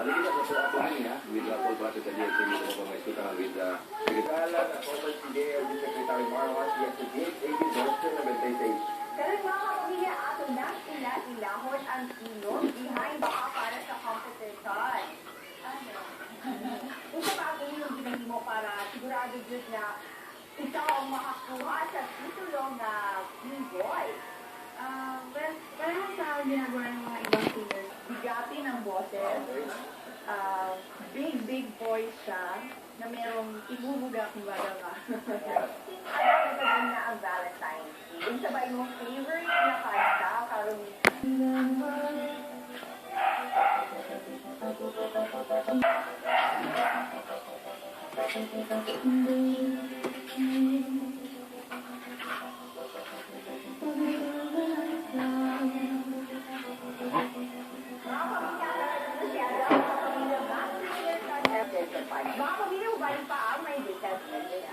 Balik kita sa ato niya with the full process sa DLT mo ko mga hospital with the Secretary na Common CDLT Secretary Marwan yesterday, 80 Dorson na Bentay. Pero mga kapamilya, ato na ilahon ang ilog behind baka para sa competition. Kung sa bago yung ginahin mo para sigurado dyan na ikaw ang makakuha sa titulo na B-Boy. Well, parang sa ginagawa ng mga ibang singers, bigatin ang boses, big voice siya, na merong ibubuga kung baga ka. Alam mo din na ang Valentine's Day. Yung sabay mong favorite na kanta, karong mga pamilya, ubaling pa ang may details na nila.